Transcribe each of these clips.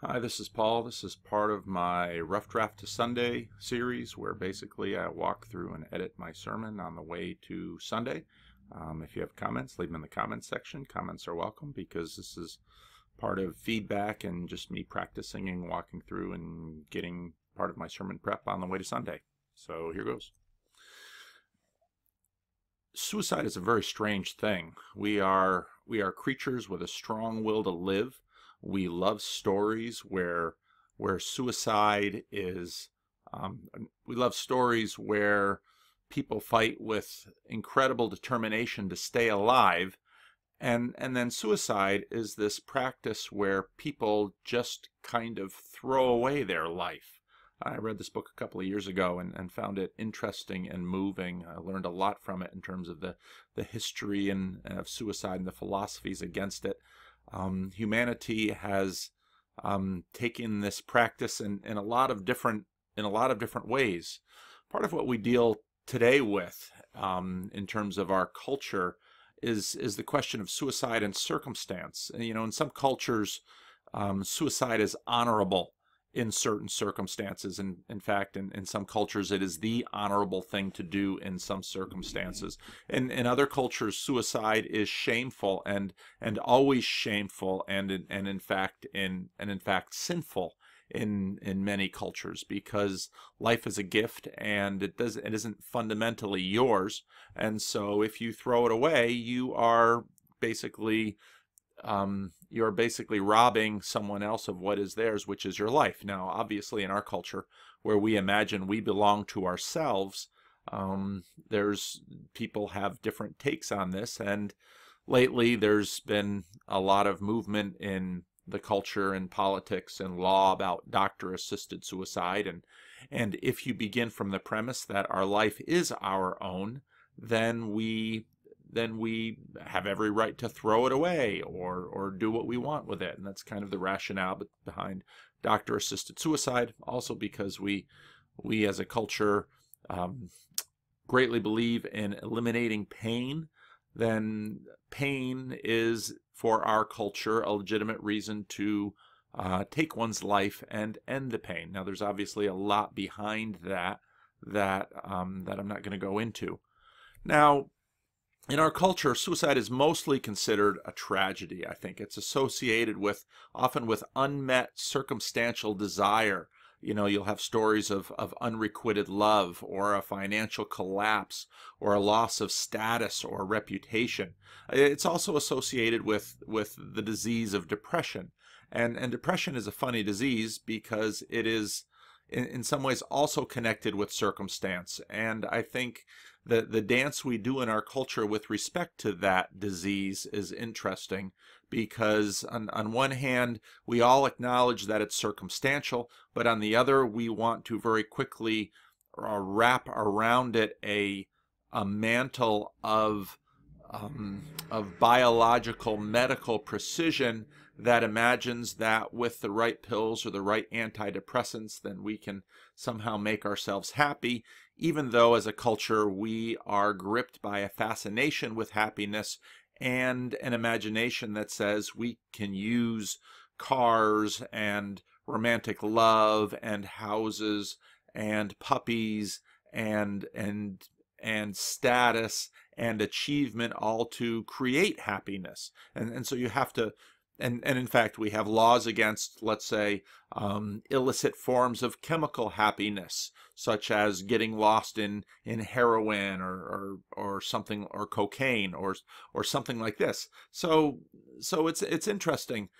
Hi, this is Paul. This is part of my Rough Draft to Sunday series where basically I walk through and edit my sermon on the way to Sunday. If you have comments, leave them in the comments section. Comments are welcome because this is part of feedback and just me practicing and walking through and getting part of my sermon prep on the way to Sunday. So here goes. Suicide is a very strange thing. We are creatures with a strong will to live. We love stories where suicide is. We love stories where people fight with incredible determination to stay alive, and then suicide is this practice where people just kind of throw away their life. I read this book a couple of years ago and found it interesting and moving. I learned a lot from it in terms of the history of suicide and the philosophies against it. Humanity has taken this practice in a lot of different ways. Part of what we deal today with in terms of our culture is the question of suicide and circumstance. You know, in some cultures, suicide is honorable in certain circumstances, and in fact in some cultures it is the honorable thing to do in some circumstances. In other cultures, suicide is shameful and always shameful and in fact sinful in many cultures, because life is a gift and it isn't fundamentally yours, and so if you throw it away, you're basically robbing someone else of what is theirs, which is your life. Now, obviously, in our culture, where we imagine we belong to ourselves, there's people have different takes on this, and lately there's been a lot of movement in the culture and politics and law about doctor-assisted suicide, and if you begin from the premise that our life is our own, then we have every right to throw it away or do what we want with it. And that's kind of the rationale behind doctor-assisted suicide. Also because we as a culture greatly believe in eliminating pain, then pain is, for our culture, a legitimate reason to take one's life and end the pain. Now, there's obviously a lot behind that I'm not going to go into. Now, in our culture, suicide is mostly considered a tragedy. I think it's associated often with unmet circumstantial desire. You know, you'll have stories of unrequited love, or a financial collapse, or a loss of status or reputation. It's also associated with the disease of depression. And depression is a funny disease because it is in some ways also connected with circumstance. And I think the dance we do in our culture with respect to that disease is interesting, because on one hand, we all acknowledge that it's circumstantial, but on the other, we want to very quickly wrap around it a mantle of biological medical precision that imagines that with the right pills or the right antidepressants, then we can somehow make ourselves happy, even though as a culture we are gripped by a fascination with happiness and an imagination that says we can use cars and romantic love and houses and puppies and status and achievement all to create happiness. And so you have to, and in fact we have laws against, let's say, illicit forms of chemical happiness, such as getting lost in heroin or something, or cocaine or something like this. So it's interesting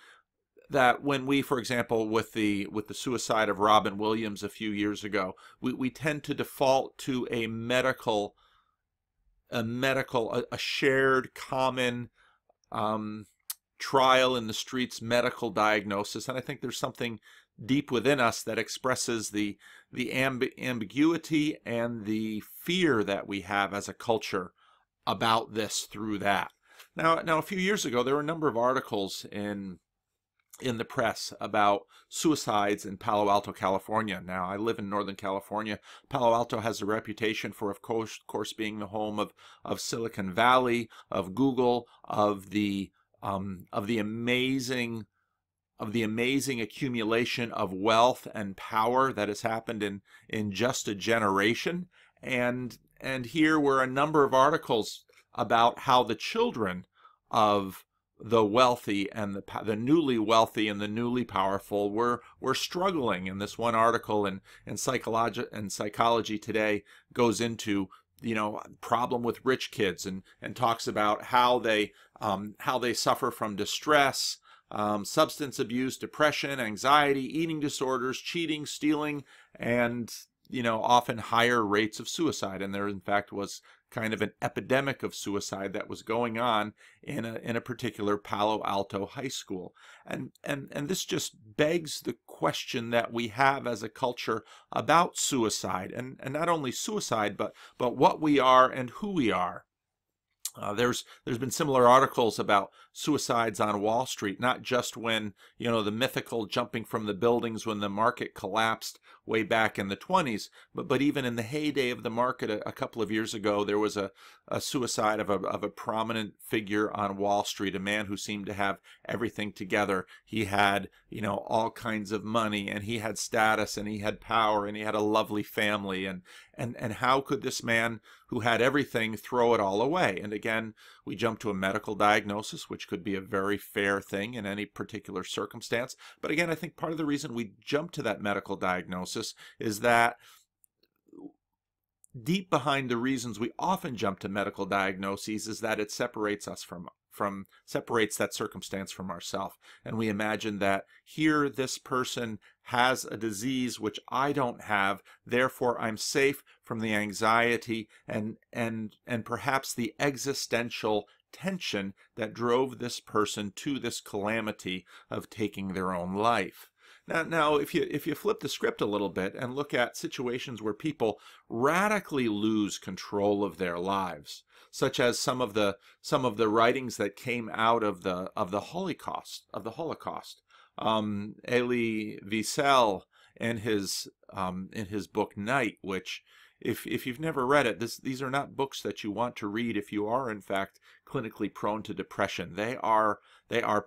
that when we, for example, with the suicide of Robin Williams a few years ago, we tend to default to a shared common trial in the streets medical diagnosis. And I think there's something deep within us that expresses the ambiguity and the fear that we have as a culture about this through that. Now a few years ago, there were a number of articles in the press about suicides in Palo Alto, California. Now, I live in Northern California. Palo Alto has a reputation for, of course, being the home of Silicon Valley, of Google, of the amazing the amazing accumulation of wealth and power that has happened in just a generation. And here were a number of articles about how the children of the wealthy and the newly wealthy and the newly powerful were struggling. And this one article in Psychology Today goes into, problem with rich kids, and talks about how they suffer from distress, substance abuse, depression, anxiety, eating disorders, cheating, stealing, and often higher rates of suicide. And there in fact was kind of an epidemic of suicide that was going on in a particular Palo Alto high school. And this just begs the question that we have as a culture about suicide, and not only suicide, but what we are and who we are. There's been similar articles about suicides on Wall Street, not just when, the mythical jumping from the buildings when the market collapsed way back in the 20s, but even in the heyday of the market a couple of years ago, there was a suicide of a prominent figure on Wall Street, a man who seemed to have everything together. He had, all kinds of money, and he had status, and he had power, and he had a lovely family, and how could this man who had everything throw it all away? And again, we jump to a medical diagnosis, which could be a very fair thing in any particular circumstance. But again, I think part of the reason we jump to that medical diagnosis is that deep behind the reasons we often jump to medical diagnoses is that it separates us separates that circumstance from ourselves. And we imagine that here this person has a disease which I don't have, therefore I'm safe from the anxiety and perhaps the existential tension that drove this person to this calamity of taking their own life. Now, if you flip the script a little bit and look at situations where people radically lose control of their lives, such as some of the writings that came out of the Holocaust, Elie Wiesel in his book Night, which if you've never read it, these are not books that you want to read if you are in fact clinically prone to depression. They are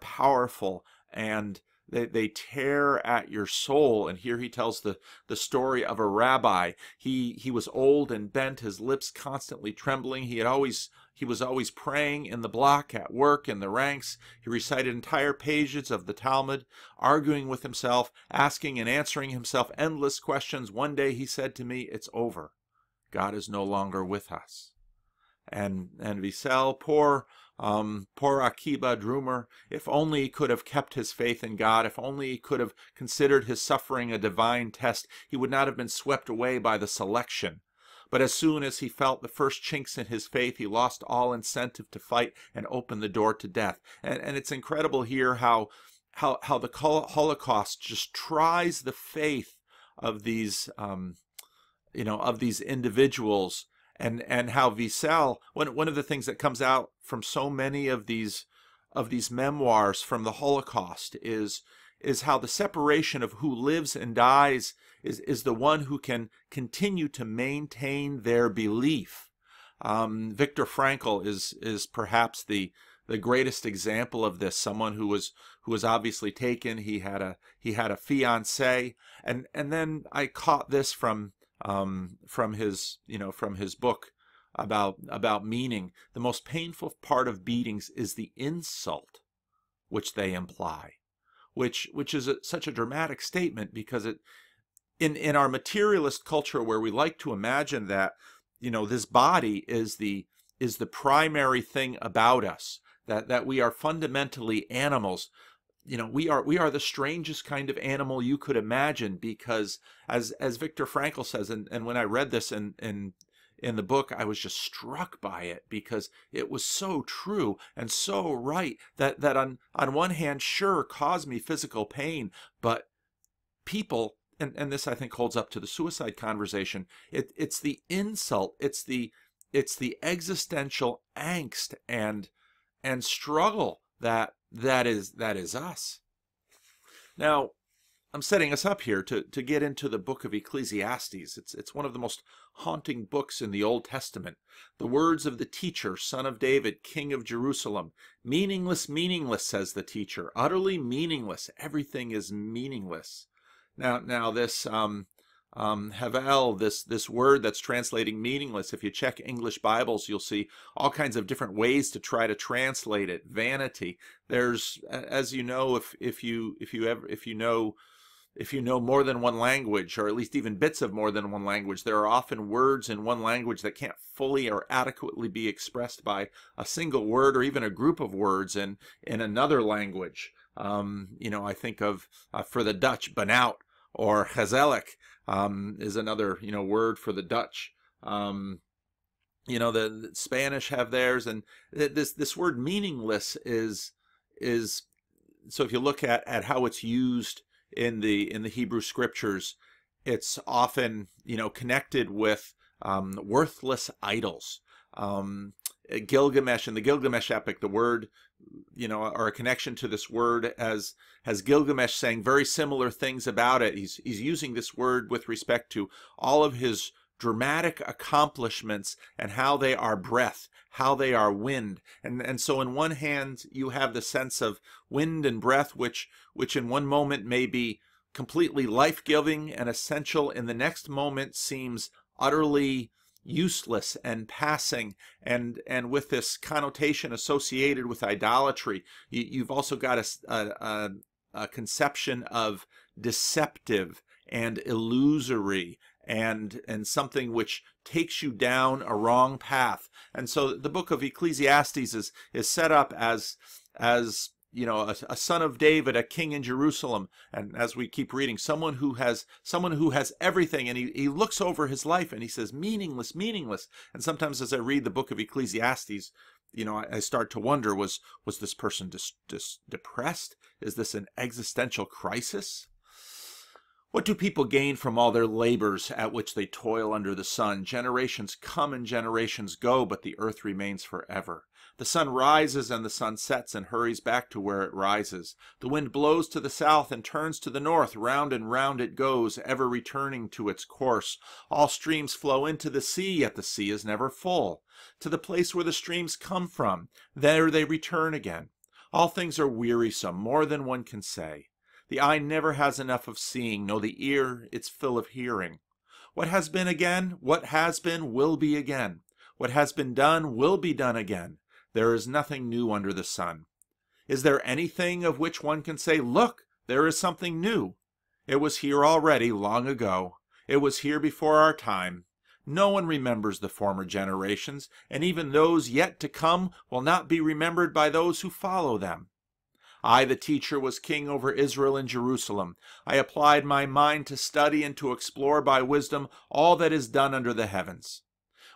powerful, and they tear at your soul. And here he tells the story of a rabbi. He was old and bent, his lips constantly trembling. He was always praying in the block, at work, in the ranks. He recited entire pages of the Talmud, arguing with himself, asking and answering himself endless questions. One day he said to me, "It's over. God is no longer with us." And Wiesel, poor Akiba Drumer, if only he could have kept his faith in God, if only he could have considered his suffering a divine test, he would not have been swept away by the selection. But as soon as he felt the first chinks in his faith, he lost all incentive to fight and opened the door to death. And it's incredible here how the Holocaust just tries the faith of these of these individuals. And how Wiesel, one of the things that comes out from so many of these memoirs from the Holocaust is how the separation of who lives and dies is the one who can continue to maintain their belief. Viktor Frankl is perhaps the greatest example of this. Someone who was obviously taken. He had a fiancée, and then I caught this from his book about meaning. The most painful part of beatings is the insult which they imply, which is such a dramatic statement, because in our materialist culture, where we like to imagine that this body is the primary thing about us, that we are fundamentally animals. We are the strangest kind of animal you could imagine, because as Viktor Frankl says, and when I read this in the book, I was just struck by it, because it was so true and so right, that on one hand, sure, caused me physical pain, but people, and this I think holds up to the suicide conversation, it's the insult, it's the existential angst and struggle that is us. Now, I'm setting us up here to get into the book of Ecclesiastes. It's one of the most haunting books in the Old Testament. The words of the teacher, son of David, king of Jerusalem. Meaningless, meaningless, says the teacher. Utterly meaningless. Everything is meaningless. Now this havel, this word that's translating meaningless. If you check English Bibles, you'll see all kinds of different ways to try to translate it. Vanity. There's, as you know, if you know more than one language, or at least even bits of more than one language, there are often words in one language that can't fully or adequately be expressed by a single word or even a group of words in another language. I think of, for the Dutch, benauwd, or gezellig is another, word for the Dutch. The Spanish have theirs, and this word meaningless is so if you look at how it's used in the Hebrew scriptures, it's often connected with worthless idols. Gilgamesh, in the Gilgamesh epic, the word, or a connection to this word has Gilgamesh saying very similar things about it. He's using this word with respect to all of his dramatic accomplishments and how they are breath, how they are wind. And so in one hand you have the sense of wind and breath, which in one moment may be completely life-giving and essential, in the next moment seems utterly useless and passing, and with this connotation associated with idolatry. You've also got a conception of deceptive and illusory and something which takes you down a wrong path. And so the book of Ecclesiastes is set up as a son of David, a king in Jerusalem, and as we keep reading, someone who has everything, and he looks over his life and he says, meaningless, meaningless. And sometimes as I read the book of Ecclesiastes, I start to wonder, was this person depressed? Is this an existential crisis? What do people gain from all their labors at which they toil under the sun? Generations come and generations go, but the earth remains forever. The sun rises and the sun sets and hurries back to where it rises. The wind blows to the south and turns to the north. Round and round it goes, ever returning to its course. All streams flow into the sea, yet the sea is never full. To the place where the streams come from, there they return again. All things are wearisome, more than one can say. The eye never has enough of seeing, nor the ear its fill of hearing. What has been again, what has been, will be again. What has been done will be done again. There is nothing new under the sun. Is there anything of which one can say, look, there is something new? It was here already, long ago. It was here before our time. No one remembers the former generations, and even those yet to come will not be remembered by those who follow them. I, the teacher, was king over Israel in Jerusalem. I applied my mind to study and to explore by wisdom all that is done under the heavens.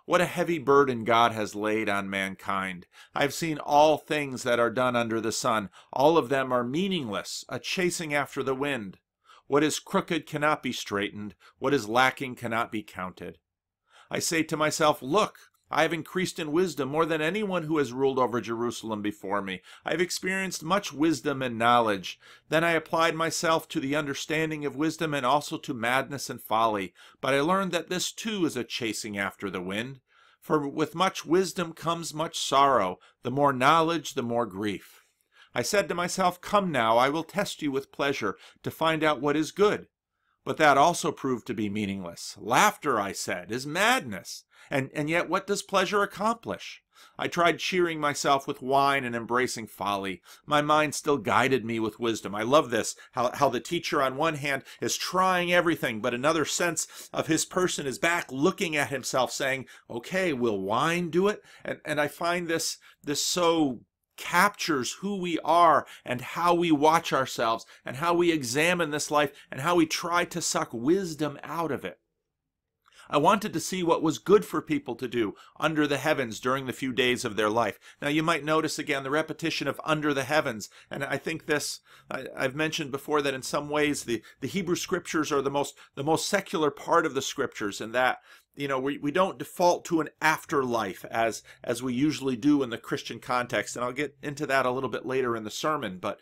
What a heavy burden God has laid on mankind. I have seen all things that are done under the sun. All of them are meaningless, a chasing after the wind. What is crooked cannot be straightened. What is lacking cannot be counted. I say to myself, look, I have increased in wisdom more than anyone who has ruled over Jerusalem before me. I have experienced much wisdom and knowledge. Then I applied myself to the understanding of wisdom and also to madness and folly. But I learned that this too is a chasing after the wind. For with much wisdom comes much sorrow. The more knowledge, the more grief. I said to myself, come now, I will test you with pleasure to find out what is good. But that also proved to be meaningless. Laughter, I said, is madness. And yet what does pleasure accomplish? I tried cheering myself with wine and embracing folly. My mind still guided me with wisdom. I love this, how the teacher on one hand is trying everything, but another sense of his person is back looking at himself saying, okay, will wine do it? And I find this so captures who we are and how we watch ourselves and how we examine this life and how we try to suck wisdom out of it. I wanted to see what was good for people to do under the heavens during the few days of their life. Now you might notice again the repetition of under the heavens, and I think this, I've mentioned before that in some ways the Hebrew scriptures are the most secular part of the scriptures, and that we don't default to an afterlife as we usually do in the Christian context, and I'll get into that a little bit later in the sermon. But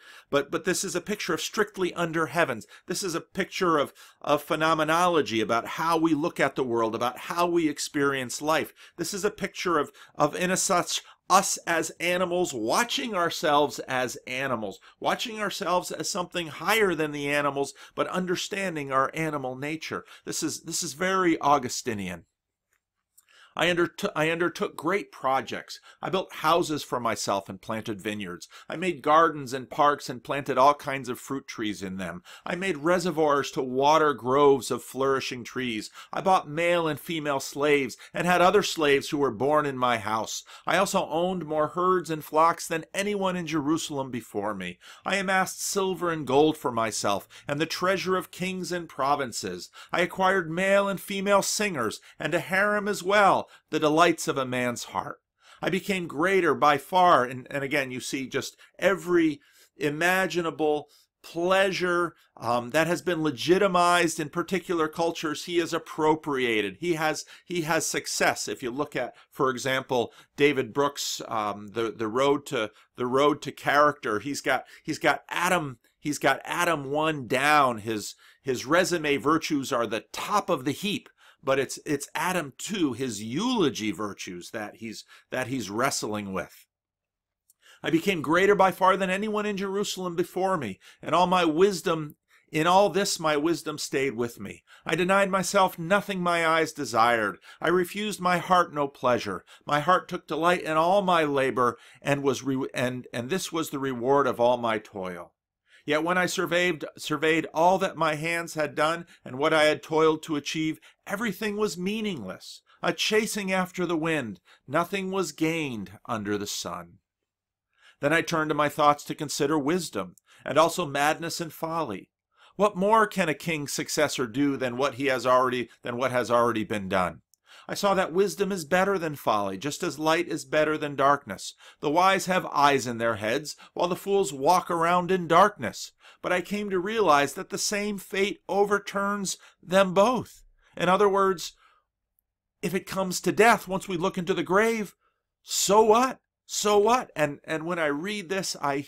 this is a picture of strictly under heavens. This is a picture of phenomenology, about how we look at the world, about how we experience life. This is a picture of in a such us as animals, watching ourselves as animals, watching ourselves as something higher than the animals, but understanding our animal nature. This is very Augustinian. I undertook great projects. I built houses for myself and planted vineyards. I made gardens and parks and planted all kinds of fruit trees in them. I made reservoirs to water groves of flourishing trees. I bought male and female slaves and had other slaves who were born in my house. I also owned more herds and flocks than anyone in Jerusalem before me. I amassed silver and gold for myself and the treasure of kings and provinces. I acquired male and female singers and a harem as well, the delights of a man's heart. I became greater by far, and again you see just every imaginable pleasure that has been legitimized in particular cultures. He has appropriated. He has success. If you look at, for example, David Brooks, the road to character, he's got Adam 1 down. His resume virtues are the top of the heap. But it's Adam 2, his eulogy virtues, that he's wrestling with. I became greater by far than anyone in Jerusalem before me, and all my wisdom, in all this my wisdom stayed with me. I denied myself nothing my eyes desired. I refused my heart no pleasure. My heart took delight in all my labor, and this was the reward of all my toil. Yet when I surveyed all that my hands had done and what I had toiled to achieve, everything was meaningless, a chasing after the wind. Nothing was gained under the sun. Then I turned to my thoughts to consider wisdom, and also madness and folly. What more can a king's successor do than what has already been done? I saw that wisdom is better than folly, just as light is better than darkness. The wise have eyes in their heads, while the fools walk around in darkness. But I came to realize that the same fate overturns them both. In other words, if it comes to death, once we look into the grave, so what? So what? And when I read this, I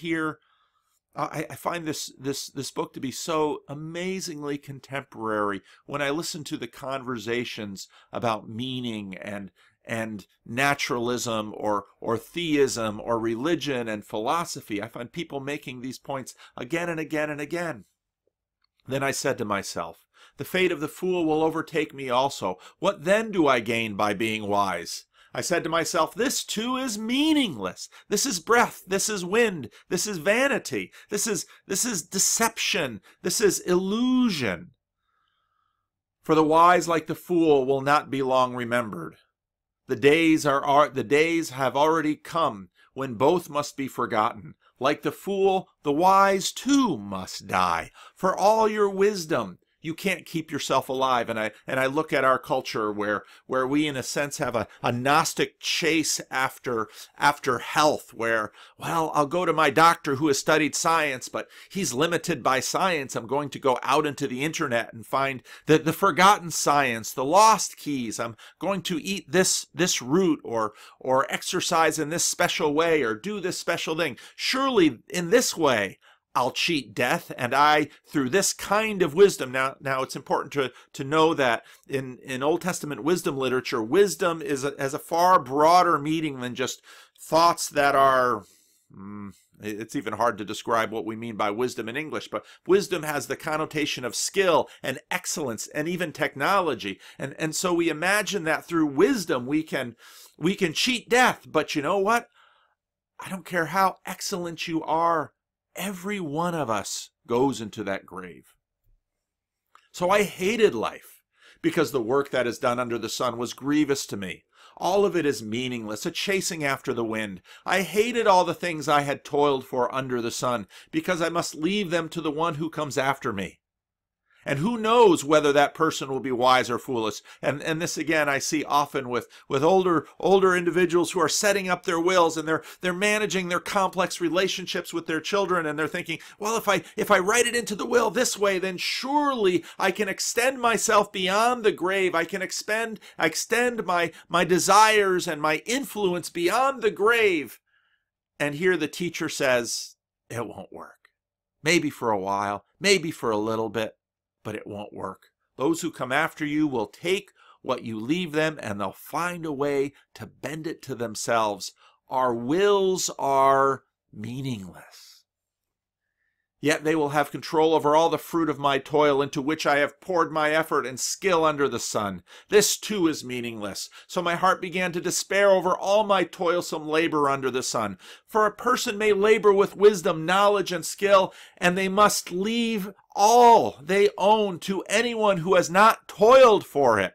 find this book to be so amazingly contemporary. When I listen to the conversations about meaning and naturalism or theism or religion and philosophy, I find people making these points again and again and again. Then I said to myself, the fate of the fool will overtake me also. What then do I gain by being wise? I said to myself, this too is meaningless. This is breath. This is wind. This is vanity. This is deception. This is illusion. For the wise, like the fool, will not be long remembered. The days have already come when both must be forgotten. Like the fool, the wise too must die. For all your wisdom, you can't keep yourself alive. And I look at our culture where we in a sense have a Gnostic chase after health, where, well, I'll go to my doctor who has studied science, but he's limited by science. I'm going to go out into the internet and find the forgotten science, the lost keys. I'm going to eat this root or exercise in this special way or do this special thing. Surely in this way I'll cheat death, and through this kind of wisdom. Now it's important to know that in Old Testament wisdom literature, wisdom has a far broader meaning than just thoughts that are, it's even hard to describe what we mean by wisdom in English, but wisdom has the connotation of skill and excellence and even technology. And so we imagine that through wisdom we can cheat death, but you know what? I don't care how excellent you are, every one of us goes into that grave. So I hated life because the work that is done under the sun was grievous to me. All of it is meaningless, a chasing after the wind. I hated all the things I had toiled for under the sun because I must leave them to the one who comes after me. And who knows whether that person will be wise or foolish. And this again I see often with older individuals who are setting up their wills, and they're managing their complex relationships with their children, and they're thinking, well, if I write it into the will this way, then surely I can extend myself beyond the grave. I can extend my desires and my influence beyond the grave. And here the teacher says, it won't work. Maybe for a while, maybe for a little bit, but it won't work. Those who come after you will take what you leave them, and they'll find a way to bend it to themselves. Our wills are meaningless. Yet they will have control over all the fruit of my toil, into which I have poured my effort and skill under the sun. This too is meaningless. So my heart began to despair over all my toilsome labor under the sun. For a person may labor with wisdom, knowledge, and skill, and they must leave all they own to anyone who has not toiled for it.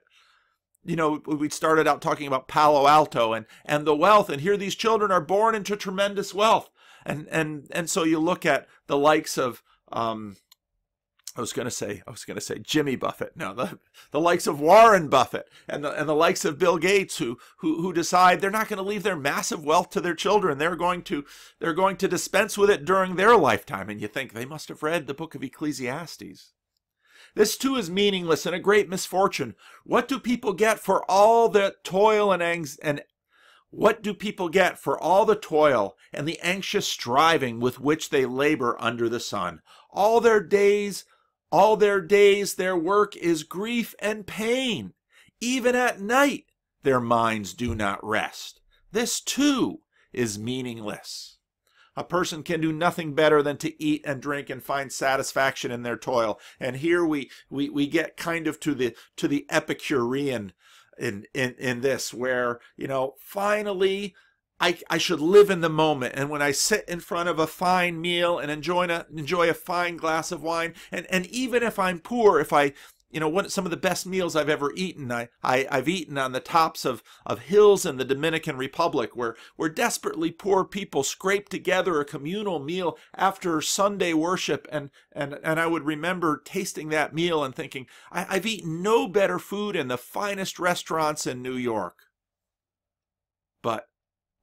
You know, we started out talking about Palo Alto and the wealth, and here these children are born into tremendous wealth. And so you look at the likes of I was going to say Jimmy Buffett. No, the likes of Warren Buffett and the likes of Bill Gates who decide they're not going to leave their massive wealth to their children. They're going to dispense with it during their lifetime. And you think they must have read the book of Ecclesiastes. This too is meaningless and a great misfortune. What do people get for all the toil and what do people get for all the toil and the anxious striving with which they labor under the sun? All their days, their work is grief and pain. Even at night, their minds do not rest. This too is meaningless. A person can do nothing better than to eat and drink and find satisfaction in their toil. And here we get kind of to the Epicurean in this, where, you know, finally I should live in the moment. And when I sit in front of a fine meal and enjoy a fine glass of wine, and even if I'm poor, if I, you know, some of the best meals I've ever eaten, I've eaten on the tops of hills in the Dominican Republic, where desperately poor people scrape together a communal meal after Sunday worship, and I would remember tasting that meal and thinking, I've eaten no better food in the finest restaurants in New York. But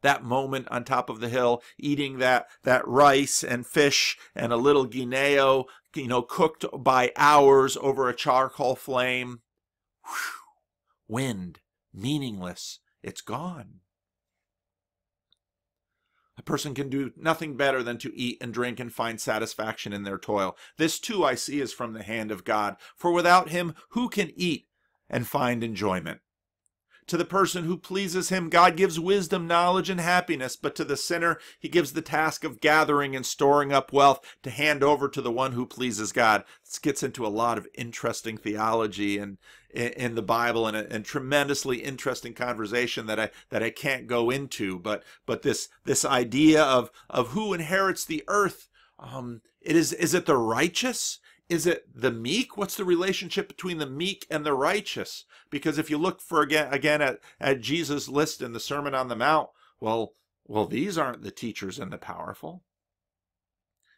that moment on top of the hill, eating that rice and fish and a little guineo, you know, cooked by hours over a charcoal flame. Whew. Wind, meaningless, it's gone. A person can do nothing better than to eat and drink and find satisfaction in their toil. This too I see is from the hand of God. For without him, who can eat and find enjoyment? To the person who pleases him, God gives wisdom, knowledge, and happiness. But to the sinner, he gives the task of gathering and storing up wealth to hand over to the one who pleases God. This gets into a lot of interesting theology in the Bible, and tremendously interesting conversation that I can't go into. But this idea of who inherits the earth, is it the righteous? Is it the meek? What's the relationship between the meek and the righteous? Because if you look for again at Jesus' list in the Sermon on the Mount, well, these aren't the teachers and the powerful.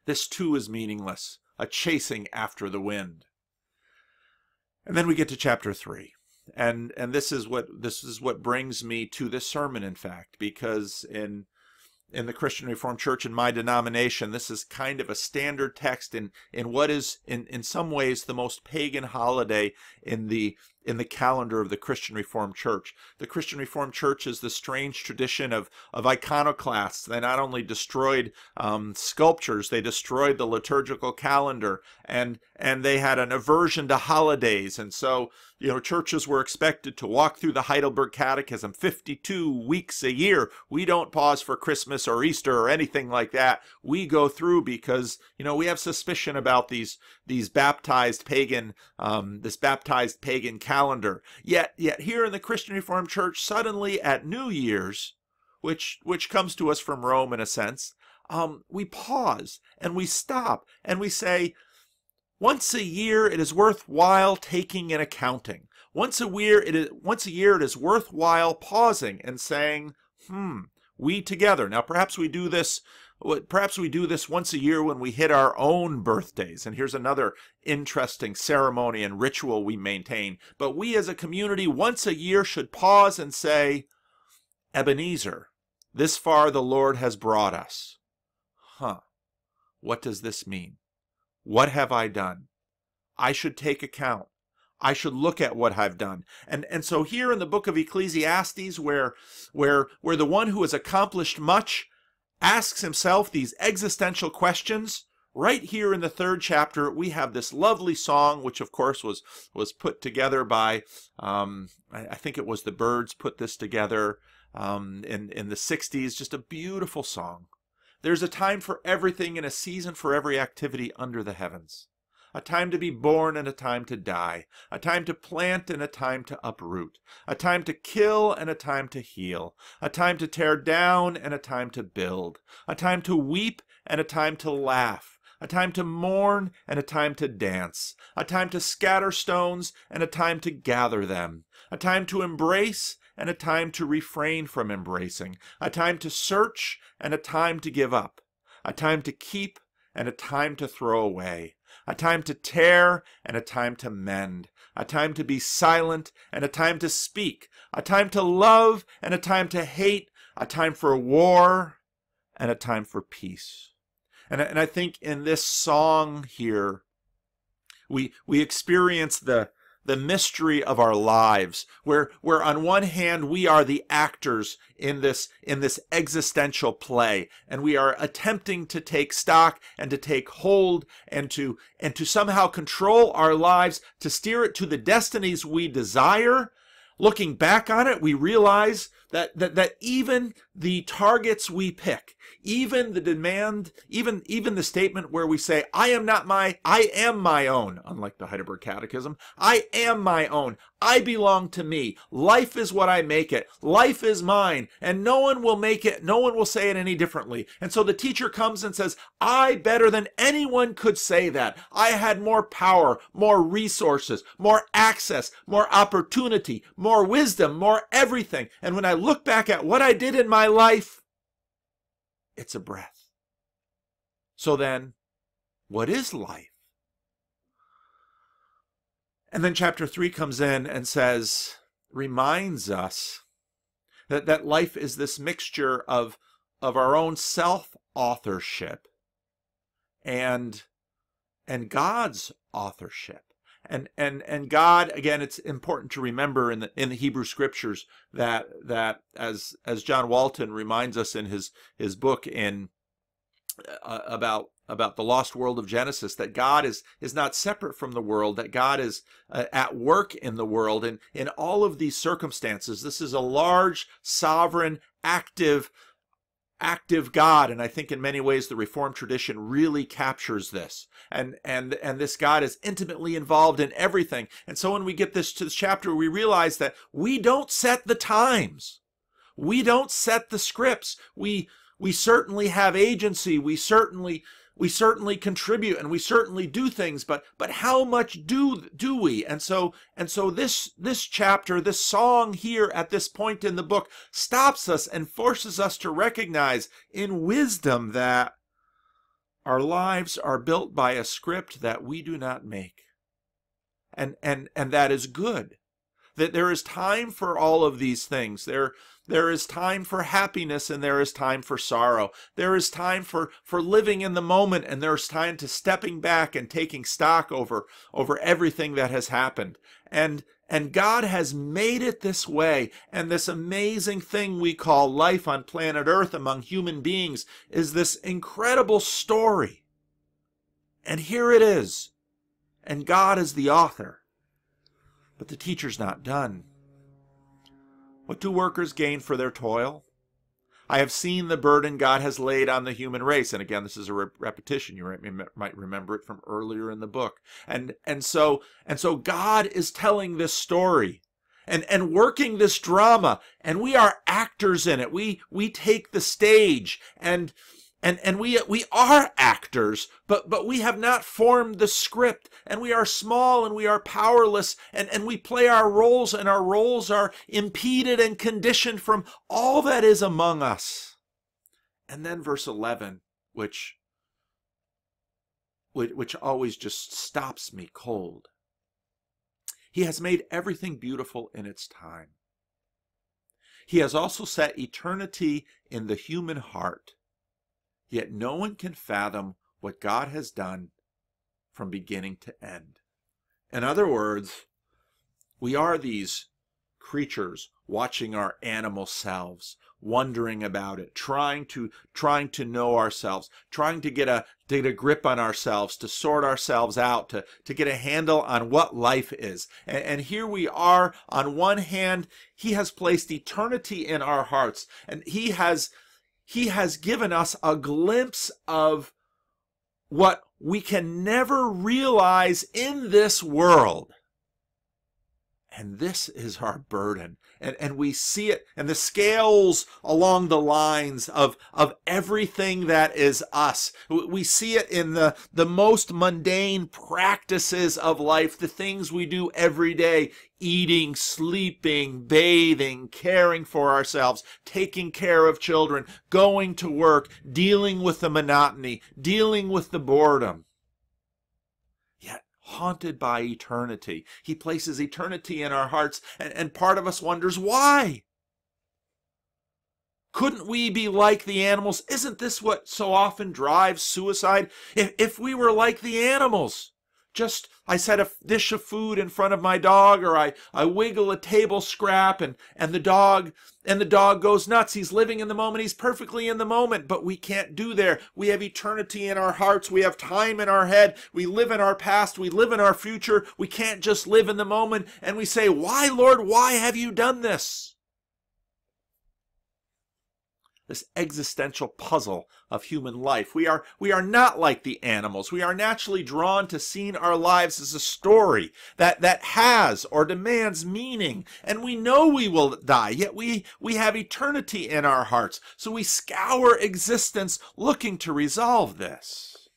This too is meaningless, a chasing after the wind. And then we get to chapter 3. And this is what brings me to this sermon, in fact, because in the Christian Reformed Church, in my denomination, this is kind of a standard text in what is in some ways the most pagan holiday in the calendar of the Christian Reformed Church. The Christian Reformed Church is the strange tradition of iconoclasts. They not only destroyed sculptures, they destroyed the liturgical calendar, and they had an aversion to holidays. And so, you know, churches were expected to walk through the Heidelberg Catechism 52 weeks a year. We don't pause for Christmas or Easter or anything like that. We go through because, you know, we have suspicion about these baptized pagan, this baptized pagan calendar. Yet here in the Christian Reformed Church, suddenly at New Year's, which comes to us from Rome in a sense, we pause and we stop and we say, once a year it is worthwhile taking and accounting. Once a year it is worthwhile pausing and saying, we together. Now perhaps we do this Perhaps we do this once a year when we hit our own birthdays. And here's another interesting ceremony and ritual we maintain. But we as a community once a year should pause and say, Ebenezer, this far the Lord has brought us. What does this mean? What have I done? I should take account. I should look at what I've done. And so here in the book of Ecclesiastes, where the one who has accomplished much asks himself these existential questions, right here in the 3rd chapter, we have this lovely song, which of course was put together by, I think it was the Byrds put this together in the 60s, just a beautiful song. There's a time for everything and a season for every activity under the heavens. A time to be born and a time to die. A time to plant and a time to uproot. A time to kill and a time to heal. A time to tear down and a time to build. A time to weep and a time to laugh. A time to mourn and a time to dance. A time to scatter stones and a time to gather them. A time to embrace and a time to refrain from embracing. A time to search and a time to give up. A time to keep and a time to throw away. A time to tear and a time to mend. A time to be silent and a time to speak. A time to love and a time to hate. A time for war and a time for peace. And I think in this song here, we experience the mystery of our lives, where on one hand we are the actors in this existential play, and we are attempting to take stock and to take hold and to somehow control our lives, to steer it to the destinies we desire. Looking back on it, we realize that even the targets we pick, even the demand, even the statement where we say, I am my own, unlike the Heidelberg Catechism, I am my own, I belong to me, life is what I make it, life is mine, and no one will make it, no one will say it any differently. And so the teacher comes and says, I, better than anyone could say that, I had more power, more resources, more access, more opportunity, more wisdom, more everything. And when I look back at what I did in my life, it's a breath. So then, what is life? And then chapter 3 comes in and reminds us that life is this mixture of our own self-authorship and God's authorship. And God, again, it's important to remember in the Hebrew Scriptures that as John Walton reminds us in his book about the lost world of Genesis, that God is not separate from the world, that God is at work in the world, and in all of these circumstances, this is a large, sovereign, active God. And I think in many ways the Reformed tradition really captures this. And this God is intimately involved in everything. And so when we get to this chapter, we realize that we don't set the times. We don't set the scripts. We certainly have agency. We certainly contribute, and we certainly do things, but how much do we? And so this chapter, this song here at this point in the book, stops us and forces us to recognize in wisdom that our lives are built by a script that we do not make. And that is good. That there is time for all of these things. There is time for happiness and there is time for sorrow. There is time for living in the moment, and there's time to stepping back and taking stock over everything that has happened. And God has made it this way. And this amazing thing we call life on planet Earth among human beings is this incredible story. And here it is. And God is the author. But the teacher's not done. What do workers gain for their toil? I have seen the burden God has laid on the human race. And again, this is a repetition. You might remember it from earlier in the book. And so God is telling this story and working this drama. And we are actors in it. We take the stage, and we are actors, but we have not formed the script, and we are small and we are powerless, and we play our roles, and our roles are impeded and conditioned from all that is among us. And then verse 11, which always just stops me cold. He has made everything beautiful in its time. He has also set eternity in the human heart, yet no one can fathom what God has done from beginning to end. In other words, we are these creatures watching our animal selves, wondering about it, trying to know ourselves, trying to get a grip on ourselves, to sort ourselves out, to get a handle on what life is. And here we are. On one hand, he has placed eternity in our hearts, and he has given us a glimpse of what we can never realize in this world. And this is our burden. And we see it, and the scales along the lines of everything that is us. We see it in the most mundane practices of life, the things we do every day: eating, sleeping, bathing, caring for ourselves, taking care of children, going to work, dealing with the monotony, dealing with the boredom. Yet, haunted by eternity, he places eternity in our hearts, and part of us wonders why. Couldn't we be like the animals? Isn't this what so often drives suicide? If we were like the animals, just I set a dish of food in front of my dog, or I wiggle a table scrap, and the dog goes nuts. He's living in the moment. He's perfectly in the moment, but we can't do there. We have eternity in our hearts. We have time in our head. We live in our past. We live in our future. We can't just live in the moment. And we say, why, Lord, why have you done this? This existential puzzle of human life. We are not like the animals. We are naturally drawn to seeing our lives as a story that has or demands meaning. And we know we will die, yet we have eternity in our hearts. So we scour existence looking to resolve this.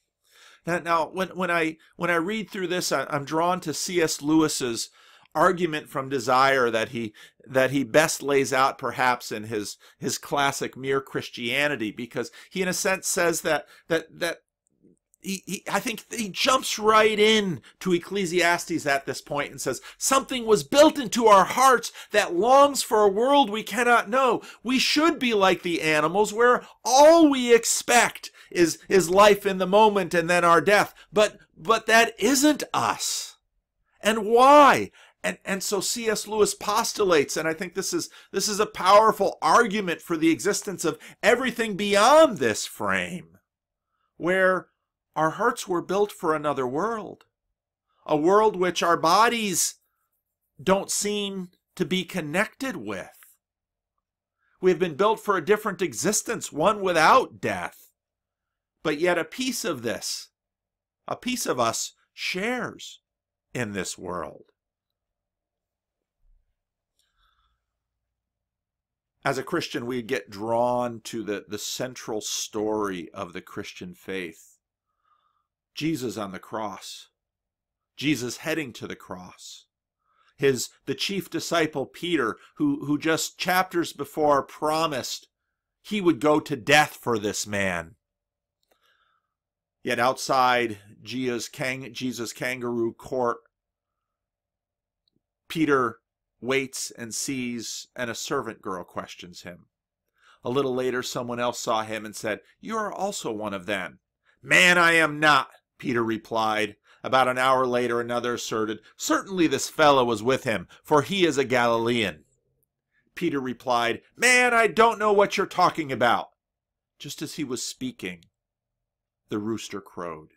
Now when I read through this, I'm drawn to C.S. Lewis's argument from desire that he best lays out perhaps in his classic Mere Christianity, because he in a sense says that I think he jumps right in to Ecclesiastes at this point and says, something was built into our hearts that longs for a world we cannot know. We should be like the animals, where all we expect is life in the moment and then our death. But that isn't us. And why? And so C.S. Lewis postulates, and I think this is a powerful argument for the existence of everything beyond this frame, where our hearts were built for another world, a world which our bodies don't seem to be connected with. We have been built for a different existence, one without death. But yet a piece of this, a piece of us, shares in this world. As a Christian, we get drawn to the central story of the Christian faith. Jesus on the cross. Jesus heading to the cross. The chief disciple, Peter, who just chapters before promised he would go to death for this man. Yet outside Jesus' kangaroo court, Peter waits and sees, and a servant girl questions him. A little later, someone else saw him and said, "You are also one of them." "Man, I am not," Peter replied. About an hour later, another asserted, "Certainly this fellow was with him, for he is a Galilean." Peter replied, "Man, I don't know what you're talking about." Just as he was speaking, the rooster crowed.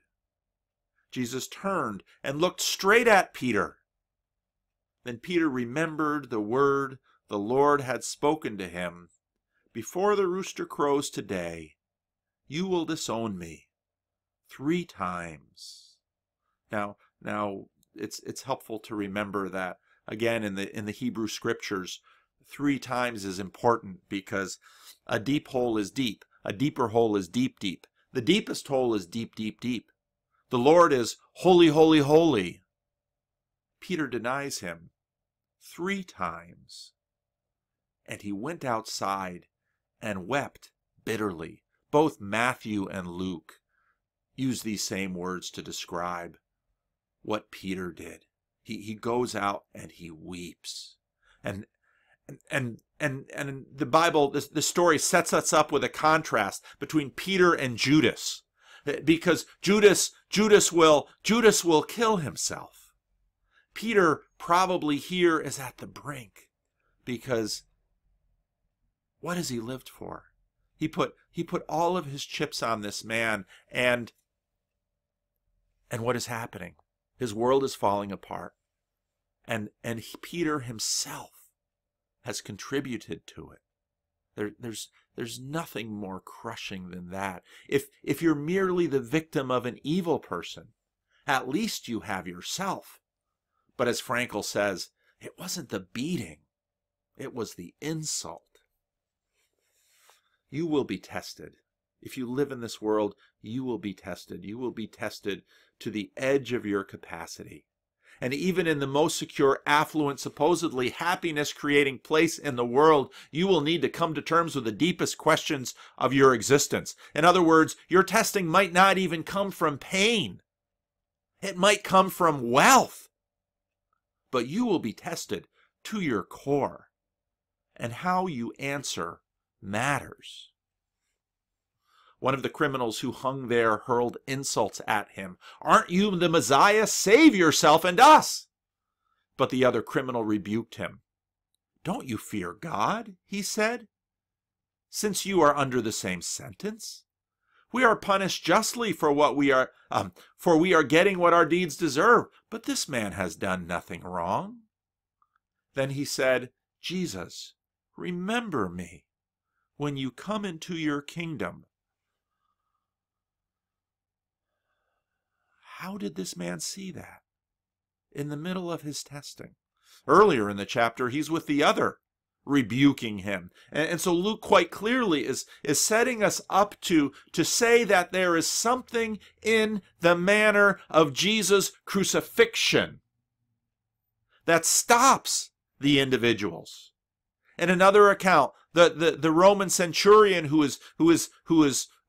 Jesus turned and looked straight at Peter. Then Peter remembered the word the Lord had spoken to him. "Before the rooster crows today, you will disown me 3 times." Now it's helpful to remember that, again, in the Hebrew scriptures, 3 times is important, because a deep hole is deep. A deeper hole is deep, deep. The deepest hole is deep, deep, deep. The Lord is holy, holy, holy. Peter denies him 3 times. And he went outside and wept bitterly, both Matthew and Luke use these same words to describe what Peter did. He goes out and he weeps. And the Bible, the story sets us up with a contrast between Peter and Judas, because Judas will kill himself. Peter probably here is at the brink, because what has he lived for? He put all of his chips on this man, and what is happening? His world is falling apart, and Peter himself has contributed to it. There's nothing more crushing than that. If you're merely the victim of an evil person, at least you have yourself. But as Frankl says, it wasn't the beating, it was the insult. You will be tested. If you live in this world, you will be tested. You will be tested to the edge of your capacity. And even in the most secure, affluent, supposedly happiness-creating place in the world, you will need to come to terms with the deepest questions of your existence. In other words, your testing might not even come from pain. It might come from wealth. But you will be tested to your core. And how you answer matters. One of the criminals who hung there hurled insults at him. "Aren't you the Messiah? Save yourself and us!" But the other criminal rebuked him. "Don't you fear God?" he said, "since you are under the same sentence? We are punished justly for what we are getting what our deeds deserve, but this man has done nothing wrong." Then he said, "Jesus, remember me when you come into your kingdom." How did this man see that? In the middle of his testing. Earlier in the chapter, he's with the other, rebuking him. And so Luke quite clearly is setting us up to say that there is something in the manner of Jesus' crucifixion that stops the individuals. In another account, the Roman centurion who is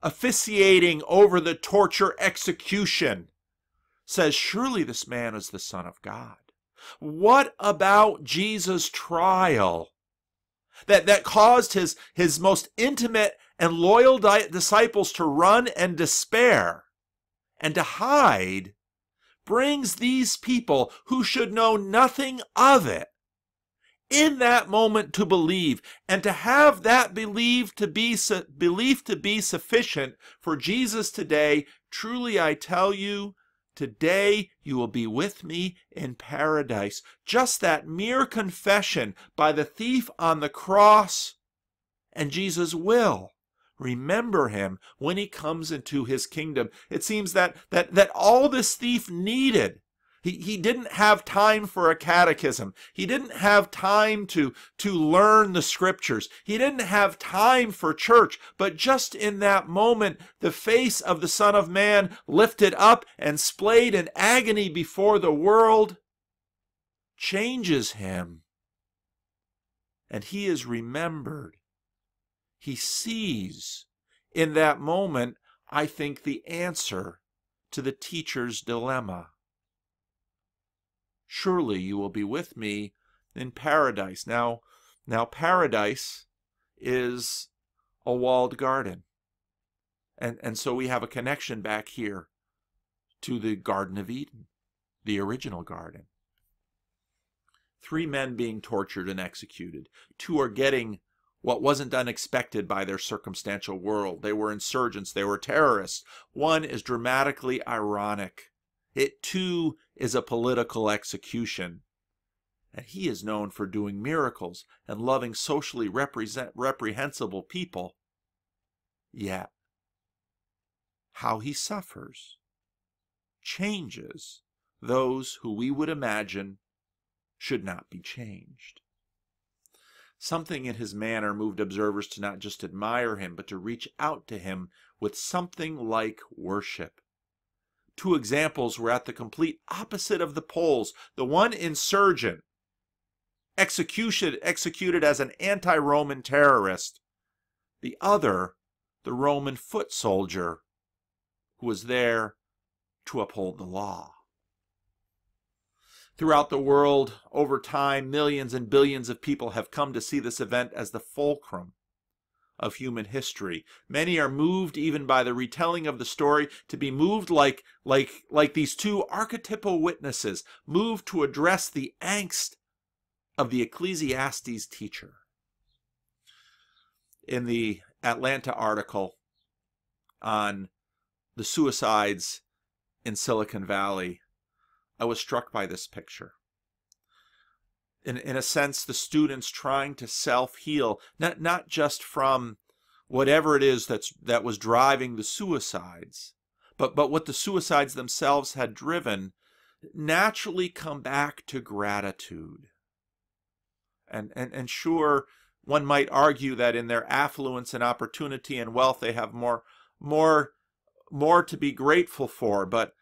officiating over the torture execution says, "Surely this man is the Son of God." What about Jesus' trial that caused his most intimate and loyal disciples to run and despair and to hide, brings these people who should know nothing of it in that moment to believe, and to have that belief to be sufficient for Jesus today? Truly I tell you, today you will be with me in paradise. Just that mere confession by the thief on the cross, and Jesus will remember him when he comes into his kingdom. It seems that all this thief needed, he didn't have time for a catechism. He didn't have time to learn the scriptures. He didn't have time for church. But just in that moment, the face of the Son of Man lifted up and splayed in agony before the world changes him. And he is remembered. He sees in that moment, I think, the answer to the teacher's dilemma. Surely you will be with me in paradise. Now paradise is a walled garden. And so we have a connection back here to the Garden of Eden, the original garden. 3 men being tortured and executed. 2 are getting what wasn't unexpected by their circumstantial world. They were insurgents. They were terrorists. 1 is dramatically ironic. It too is a political execution. And he is known for doing miracles and loving socially reprehensible people. Yet, how he suffers changes those who we would imagine should not be changed. Something in his manner moved observers to not just admire him, but to reach out to him with something like worship. 2 examples were at the complete opposite of the poles. The one insurgent, executed as an anti-Roman terrorist. The other, the Roman foot soldier who was there to uphold the law. Throughout the world, over time, millions and billions of people have come to see this event as the fulcrum of human history. Many are moved even by the retelling of the story to be moved like these two archetypal witnesses, moved to address the angst of the Ecclesiastes teacher. In the Atlanta article on the suicides in Silicon Valley, I was struck by this picture. In a sense, the students trying to self-heal, not just from whatever it is that was driving the suicides, but what the suicides themselves had driven, naturally come back to gratitude. And sure, one might argue that in their affluence and opportunity and wealth, they have more to be grateful for, but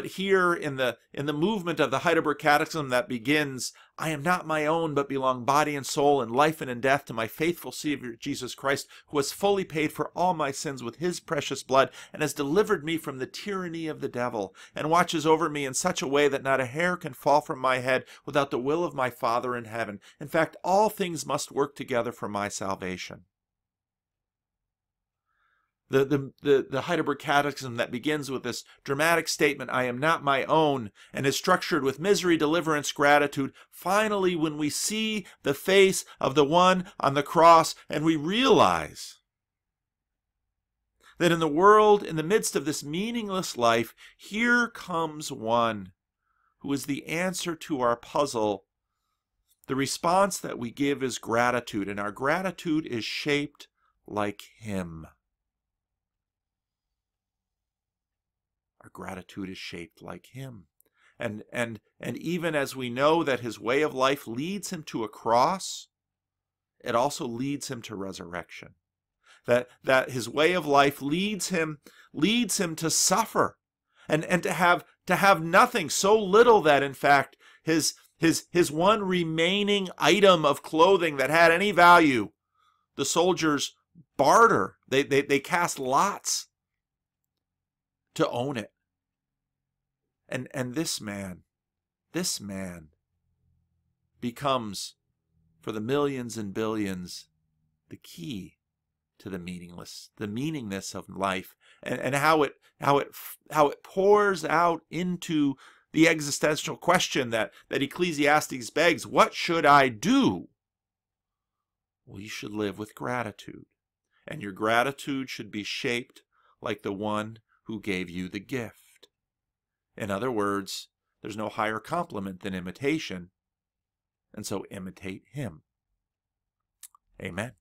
here in the movement of the Heidelberg Catechism that begins, I am not my own, but belong body and soul, in life and in death, to my faithful Savior Jesus Christ, who has fully paid for all my sins with his precious blood, and has delivered me from the tyranny of the devil, and watches over me in such a way that not a hair can fall from my head without the will of my Father in heaven. In fact, all things must work together for my salvation. The Heidelberg Catechism that begins with this dramatic statement, I am not my own, and is structured with misery, deliverance, gratitude. Finally, when we see the face of the one on the cross and we realize that in the world, in the midst of this meaningless life, here comes one who is the answer to our puzzle, the response that we give is gratitude, and our gratitude is shaped like him. Our gratitude is shaped like him. And even as we know that his way of life leads him to a cross, it also leads him to resurrection. That his way of life leads him to suffer and to have nothing, so little that in fact his one remaining item of clothing that had any value, the soldiers barter. They cast lots to own it. And this man becomes, for the millions and billions, the key to the meaningness of life, and how it pours out into the existential question that Ecclesiastes begs, what should I do? Well, you should live with gratitude, and your gratitude should be shaped like the one who gave you the gift. In other words, there's no higher compliment than imitation, and so imitate him. Amen.